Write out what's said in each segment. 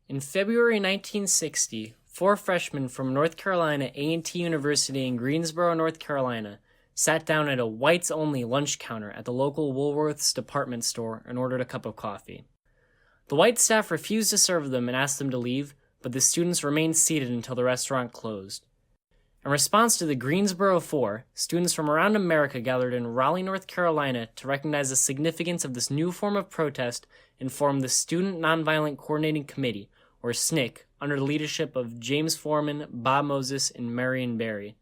In February 1960, four freshmen from North Carolina A&T University in Greensboro, North Carolina, sat down at a whites-only lunch counter at the local Woolworth's department store and ordered a cup of coffee. The white staff refused to serve them and asked them to leave, but the students remained seated until the restaurant closed. In response to the Greensboro Four, students from around America gathered in Raleigh, North Carolina to recognize the significance of this new form of protest and formed the Student Nonviolent Coordinating Committee, or SNCC, under the leadership of James Foreman, Bob Moses, and Marion Barry.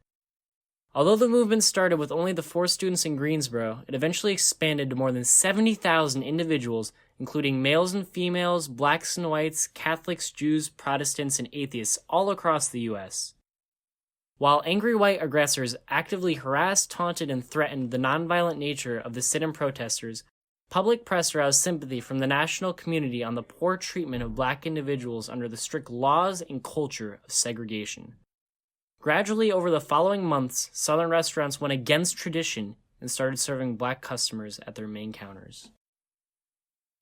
Although the movement started with only the four students in Greensboro, it eventually expanded to more than 70,000 individuals, including males and females, blacks and whites, Catholics, Jews, Protestants, and atheists all across the U.S. While angry white aggressors actively harassed, taunted, and threatened the nonviolent nature of the sit-in protesters, public press aroused sympathy from the national community on the poor treatment of black individuals under the strict laws and culture of segregation. Gradually, over the following months, Southern restaurants went against tradition and started serving black customers at their main counters.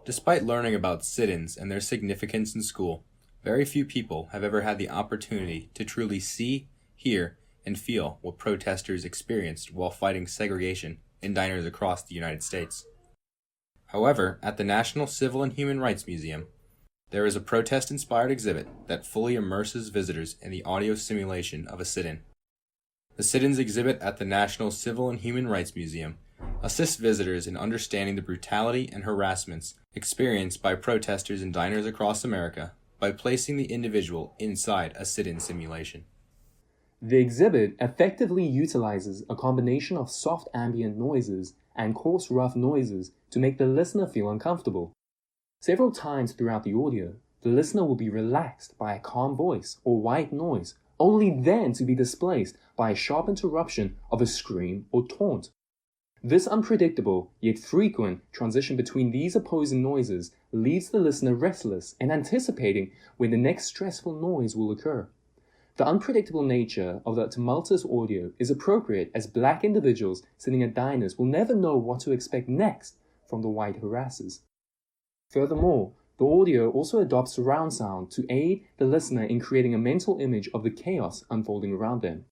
Despite learning about sit-ins and their significance in school, very few people have ever had the opportunity to truly see, hear, and feel what protesters experienced while fighting segregation in diners across the United States. However, at the National Civil and Human Rights Museum, there is a protest-inspired exhibit that fully immerses visitors in the audio simulation of a sit-in. The sit-ins exhibit at the National Civil and Human Rights Museum assists visitors in understanding the brutality and harassments experienced by protesters in diners across America by placing the individual inside a sit-in simulation. The exhibit effectively utilizes a combination of soft ambient noises and coarse rough noises to make the listener feel uncomfortable. Several times throughout the audio, the listener will be relaxed by a calm voice or white noise, only then to be displaced by a sharp interruption of a scream or taunt. This unpredictable, yet frequent, transition between these opposing noises leaves the listener restless and anticipating when the next stressful noise will occur. The unpredictable nature of the tumultuous audio is appropriate as black individuals sitting at diners will never know what to expect next from the white harassers. Furthermore, the audio also adopts surround sound to aid the listener in creating a mental image of the chaos unfolding around them.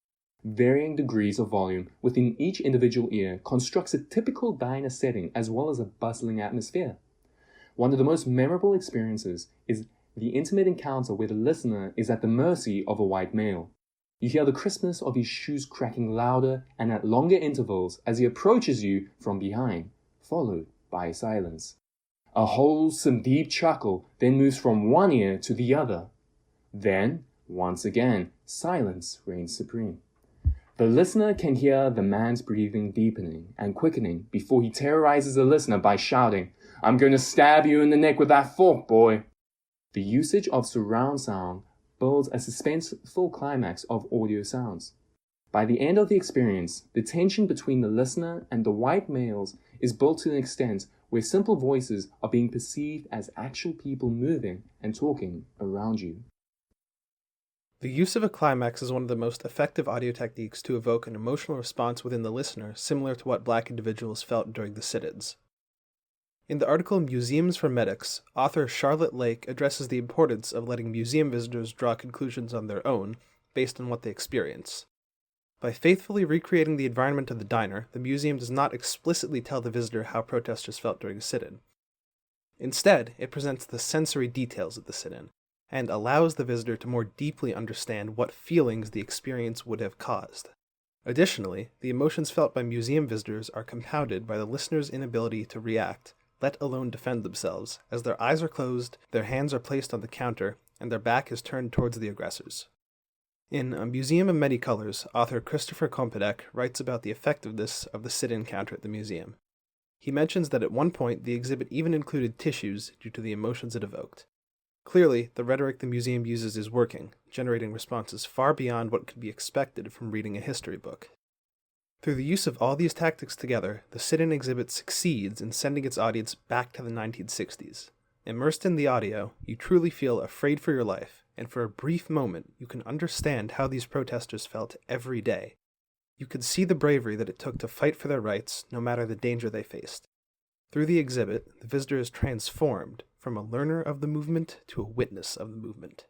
Varying degrees of volume within each individual ear constructs a typical diner setting as well as a bustling atmosphere. One of the most memorable experiences is the intimate encounter where the listener is at the mercy of a white male. You hear the crispness of his shoes cracking louder and at longer intervals as he approaches you from behind, followed by silence. A wholesome deep chuckle then moves from one ear to the other. Then, once again, silence reigns supreme. The listener can hear the man's breathing deepening and quickening before he terrorizes the listener by shouting, "I'm going to stab you in the neck with that fork, boy." The usage of surround sound builds a suspenseful climax of audio sounds. By the end of the experience, the tension between the listener and the white males is built to an extent where simple voices are being perceived as actual people moving and talking around you. The use of a climax is one of the most effective audio techniques to evoke an emotional response within the listener, similar to what black individuals felt during the sit-ins. In the article Museums for Medics, author Charlotte Lake addresses the importance of letting museum visitors draw conclusions on their own based on what they experience. By faithfully recreating the environment of the diner, the museum does not explicitly tell the visitor how protesters felt during a sit-in. Instead, it presents the sensory details of the sit-in, and allows the visitor to more deeply understand what feelings the experience would have caused. Additionally, the emotions felt by museum visitors are compounded by the listener's inability to react, let alone defend themselves, as their eyes are closed, their hands are placed on the counter, and their back is turned towards the aggressors. In A Museum of Many Colors, author Christopher Kompedek writes about the effectiveness of the sit-in counter at the museum. He mentions that at one point the exhibit even included tissues due to the emotions it evoked. Clearly, the rhetoric the museum uses is working, generating responses far beyond what could be expected from reading a history book. Through the use of all these tactics together, the sit-in exhibit succeeds in sending its audience back to the 1960s. Immersed in the audio, you truly feel afraid for your life, and for a brief moment, you can understand how these protesters felt every day. You could see the bravery that it took to fight for their rights, no matter the danger they faced. Through the exhibit, the visitor is transformed from a learner of the movement to a witness of the movement.